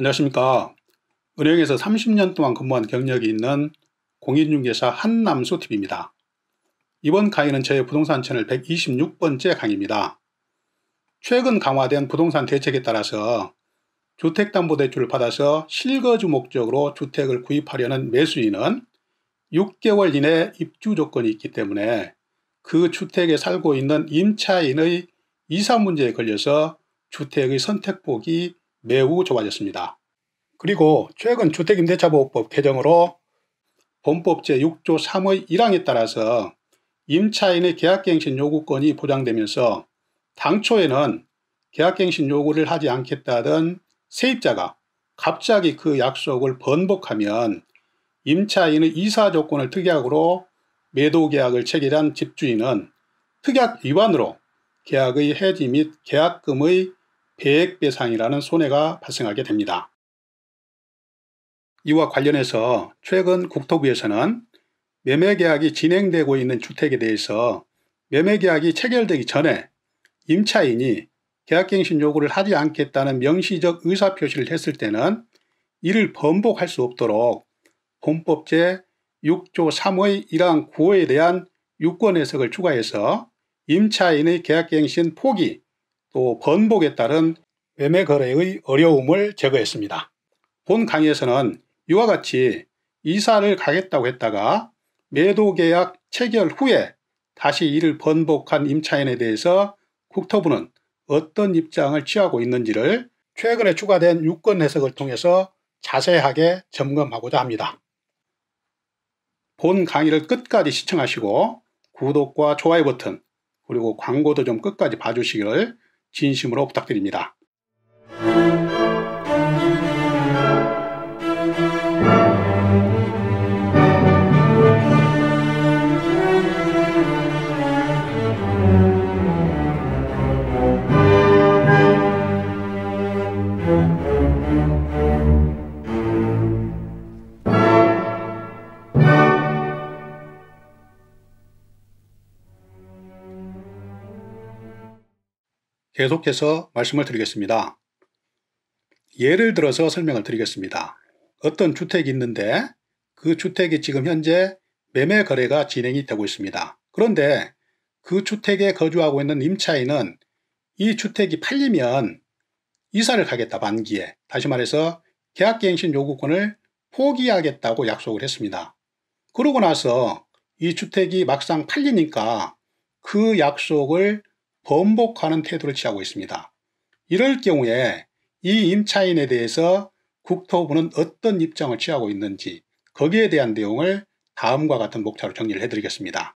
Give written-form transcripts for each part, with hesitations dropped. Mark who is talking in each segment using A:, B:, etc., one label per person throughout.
A: 안녕하십니까. 은행에서 30년 동안 근무한 경력이 있는 공인중개사 한남수TV입니다. 이번 강의는 제 부동산 채널 126번째 강의입니다. 최근 강화된 부동산 대책에 따라서 주택담보대출을 받아서 실거주 목적으로 주택을 구입하려는 매수인은 6개월 이내 입주 조건이 있기 때문에 그 주택에 살고 있는 임차인의 이사 문제에 걸려서 주택의 선택폭이 매우 좁아졌습니다. 그리고 최근 주택임대차보호법 개정으로 본법 제6조 3의 1항에 따라서 임차인의 계약갱신 요구권이 보장되면서 당초에는 계약갱신 요구를 하지 않겠다던 세입자가 갑자기 그 약속을 번복하면 임차인의 이사 조건을 특약으로 매도계약을 체결한 집주인은 특약 위반으로 계약의 해지 및 계약금의 배액배상이라는 손해가 발생하게 됩니다. 이와 관련해서 최근 국토부에서는 매매계약이 진행되고 있는 주택에 대해서 매매계약이 체결되기 전에 임차인이 계약갱신 요구를 하지 않겠다는 명시적 의사표시를 했을 때는 이를 번복할 수 없도록 본법 제6조 3의 1항 9호에 대한 유권 해석을 추가해서 임차인의 계약갱신 포기 또 번복에 따른 매매거래의 어려움을 제거했습니다. 본 강의에서는 이와 같이 이사를 가겠다고 했다가 매도계약 체결 후에 다시 이를 번복한 임차인에 대해서 국토부는 어떤 입장을 취하고 있는지를 최근에 추가된 유권 해석을 통해서 자세하게 점검하고자 합니다. 본 강의를 끝까지 시청하시고 구독과 좋아요 버튼 그리고 광고도 좀 끝까지 봐주시기를 진심으로 부탁드립니다. 계속해서 말씀을 드리겠습니다. 예를 들어서 설명을 드리겠습니다. 어떤 주택이 있는데 그 주택이 지금 현재 매매 거래가 진행이 되고 있습니다. 그런데 그 주택에 거주하고 있는 임차인은 이 주택이 팔리면 이사를 가겠다 만기에, 다시 말해서 계약갱신 요구권을 포기하겠다고 약속을 했습니다. 그러고 나서 이 주택이 막상 팔리니까 그 약속을 번복하는 태도를 취하고 있습니다. 이럴 경우에 이 임차인에 대해서 국토부는 어떤 입장을 취하고 있는지 거기에 대한 내용을 다음과 같은 목차로 정리를 해드리겠습니다.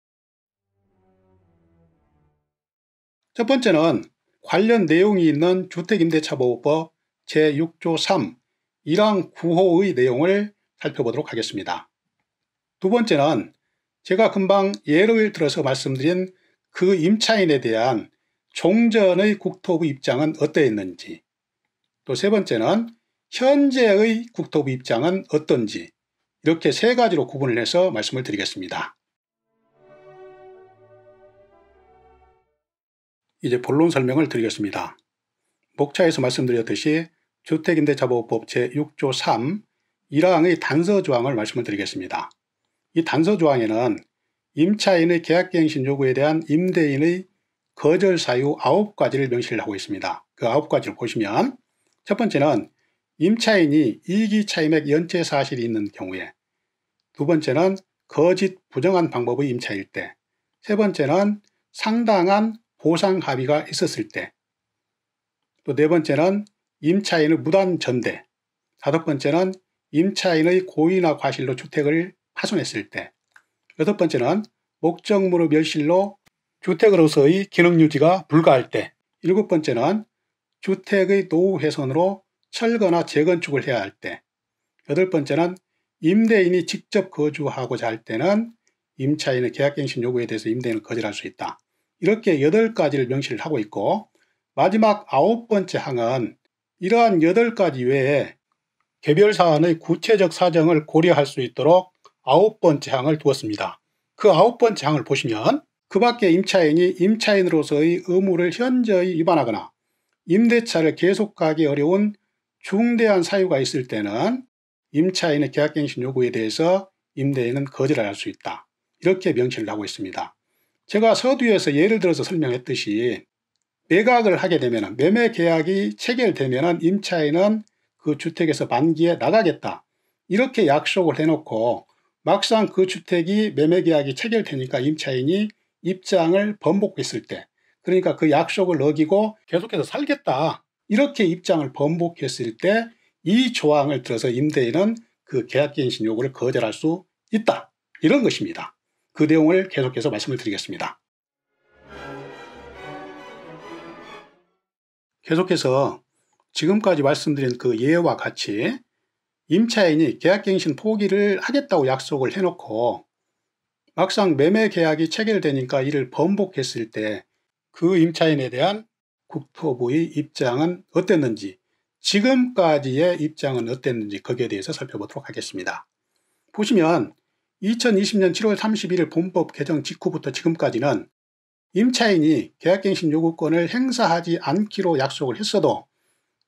A: 첫 번째는 관련 내용이 있는 주택임대차보호법 제6조 3 1항 9호의 내용을 살펴보도록 하겠습니다. 두 번째는 제가 금방 예를 들어서 말씀드린 그 임차인에 대한 종전의 국토부 입장은 어떠했는지, 또 세 번째는 현재의 국토부 입장은 어떤지, 이렇게 세 가지로 구분을 해서 말씀을 드리겠습니다. 이제 본론 설명을 드리겠습니다. 목차에서 말씀드렸듯이 주택임대차보호법 제6조 3 1항의 단서조항을 말씀을 드리겠습니다. 이 단서조항에는 임차인의 계약갱신 요구에 대한 임대인의 거절 사유 9가지를 명시를 하고 있습니다. 그 9가지를 보시면 첫 번째는 임차인이 이기 차임액 연체 사실이 있는 경우에, 두 번째는 거짓 부정한 방법의 임차일 때, 세 번째는 상당한 보상 합의가 있었을 때, 또 네 번째는 임차인의 무단 전대, 다섯 번째는 임차인의 고의나 과실로 주택을 파손했을 때, 여섯 번째는 목적물의 멸실로 주택으로서의 기능유지가 불가할 때, 일곱 번째는 주택의 노후 훼손으로 철거나 재건축을 해야 할 때, 여덟 번째는 임대인이 직접 거주하고자 할 때는 임차인의 계약갱신 요구에 대해서 임대인은 거절할 수 있다. 이렇게 8가지를 명시를 하고 있고, 마지막 9번째 항은 이러한 8가지 외에 개별 사안의 구체적 사정을 고려할 수 있도록 9번째 항을 두었습니다. 그 9번째 항을 보시면 그 밖에 임차인이 임차인으로서의 의무를 현저히 위반하거나 임대차를 계속하기 어려운 중대한 사유가 있을 때는 임차인의 계약갱신 요구에 대해서 임대인은 거절을 할 수 있다. 이렇게 명시를 하고 있습니다. 제가 서두에서 예를 들어서 설명했듯이 매각을 하게 되면 매매 계약이 체결되면 임차인은 그 주택에서 만기에 나가겠다. 이렇게 약속을 해놓고 막상 그 주택이 매매 계약이 체결되니까 임차인이 입장을 번복했을 때, 그러니까 그 약속을 어기고 계속해서 살겠다. 이렇게 입장을 번복했을 때 이 조항을 들어서 임대인은 그 계약갱신 요구를 거절할 수 있다. 이런 것입니다. 그 내용을 계속해서 말씀을 드리겠습니다. 계속해서 지금까지 말씀드린 그 예와 같이 임차인이 계약갱신 포기를 하겠다고 약속을 해놓고 막상 매매 계약이 체결되니까 이를 번복했을 때 그 임차인에 대한 국토부의 입장은 어땠는지, 지금까지의 입장은 어땠는지 거기에 대해서 살펴보도록 하겠습니다. 보시면 2020년 7월 31일 본법 개정 직후부터 지금까지는 임차인이 계약갱신 요구권을 행사하지 않기로 약속을 했어도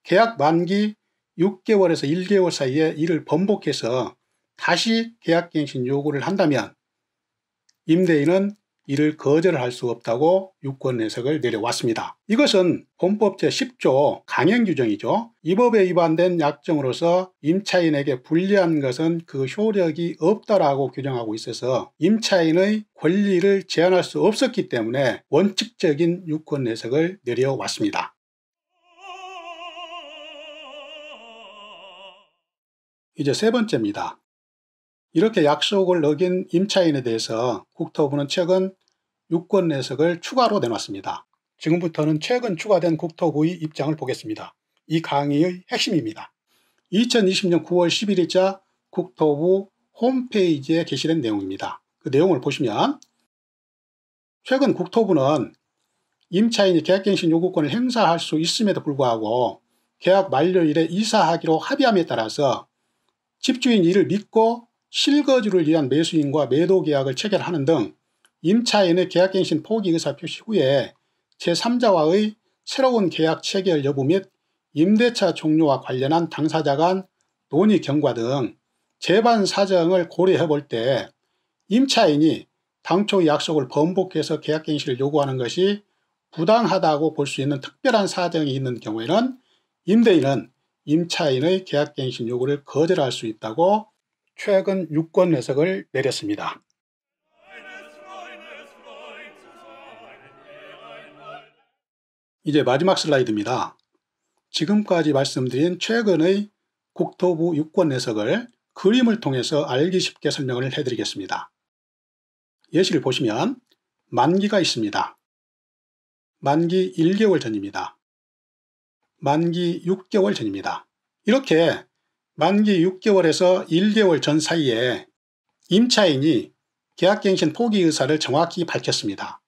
A: 계약 만기 6개월에서 1개월 사이에 이를 번복해서 다시 계약갱신 요구를 한다면 임대인은 이를 거절할 수 없다고 유권 해석을 내려왔습니다. 이것은 본법 제10조 강행 규정이죠. 이 법에 위반된 약정으로서 임차인에게 불리한 것은 그 효력이 없다라고 규정하고 있어서 임차인의 권리를 제한할 수 없었기 때문에 원칙적인 유권 해석을 내려왔습니다. 이제 세 번째입니다. 이렇게 약속을 어긴 임차인에 대해서 국토부는 최근 유권 해석을 추가로 내놨습니다. 지금부터는 최근 추가된 국토부의 입장을 보겠습니다. 이 강의의 핵심입니다. 2020년 9월 10일자 국토부 홈페이지에 게시된 내용입니다. 그 내용을 보시면 최근 국토부는 임차인이 계약갱신 요구권을 행사할 수 있음에도 불구하고 계약 만료일에 이사하기로 합의함에 따라서 집주인이 이를 믿고 실거주를 위한 매수인과 매도 계약을 체결하는 등 임차인의 계약갱신 포기 의사 표시 후에 제3자와의 새로운 계약 체결 여부 및 임대차 종료와 관련한 당사자 간 논의 경과 등 재반 사정을 고려해 볼 때 임차인이 당초 약속을 번복해서 계약갱신을 요구하는 것이 부당하다고 볼 수 있는 특별한 사정이 있는 경우에는 임대인은 임차인의 계약갱신 요구를 거절할 수 있다고 최근 유권 해석을 내렸습니다. 이제 마지막 슬라이드입니다. 지금까지 말씀드린 최근의 국토부 유권 해석을 그림을 통해서 알기 쉽게 설명을 해드리겠습니다. 예시를 보시면 만기가 있습니다. 만기 1개월 전입니다. 만기 6개월 전입니다. 이렇게 만기 6개월에서 1개월 전 사이에 임차인이 계약갱신 포기 의사를 정확히 밝혔습니다.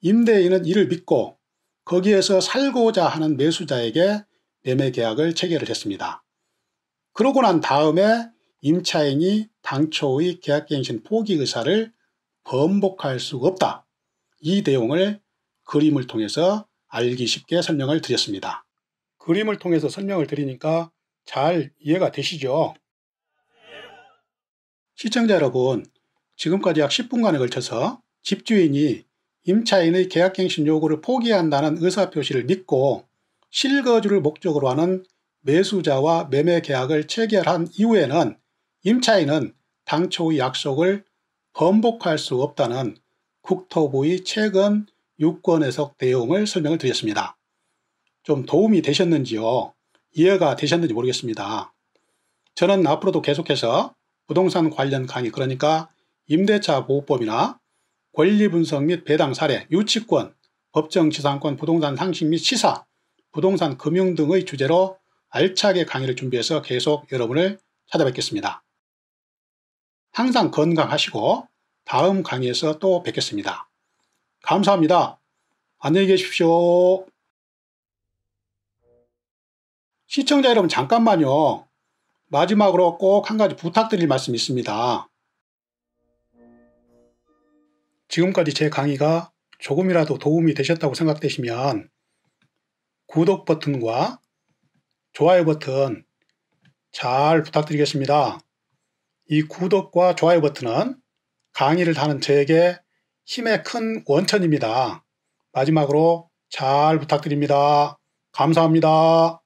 A: 임대인은 이를 믿고 거기에서 살고자 하는 매수자에게 매매 계약을 체결을 했습니다. 그러고 난 다음에 임차인이 당초의 계약갱신 포기 의사를 번복할 수가 없다. 이 내용을 그림을 통해서 알기 쉽게 설명을 드렸습니다. 그림을 통해서 설명을 드리니까 잘 이해가 되시죠? 시청자 여러분, 지금까지 약 10분간에 걸쳐서 집주인이 임차인의 계약갱신 요구를 포기한다는 의사표시를 믿고 실거주를 목적으로 하는 매수자와 매매 계약을 체결한 이후에는 임차인은 당초의 약속을 번복할 수 없다는 국토부의 최근 유권 해석 내용을 설명을 드렸습니다. 좀 도움이 되셨는지요? 이해가 되셨는지 모르겠습니다. 저는 앞으로도 계속해서 부동산 관련 강의, 그러니까 임대차 보호법이나 권리분석 및 배당 사례, 유치권, 법정지상권, 부동산 상식 및 시사, 부동산 금융 등의 주제로 알차게 강의를 준비해서 계속 여러분을 찾아뵙겠습니다. 항상 건강하시고 다음 강의에서 또 뵙겠습니다. 감사합니다. 안녕히 계십시오. 시청자 여러분, 잠깐만요. 마지막으로 꼭 한 가지 부탁드릴 말씀이 있습니다. 지금까지 제 강의가 조금이라도 도움이 되셨다고 생각되시면 구독 버튼과 좋아요 버튼 잘 부탁드리겠습니다. 이 구독과 좋아요 버튼은 강의를 하는 저에게 힘의 큰 원천입니다. 마지막으로 잘 부탁드립니다. 감사합니다.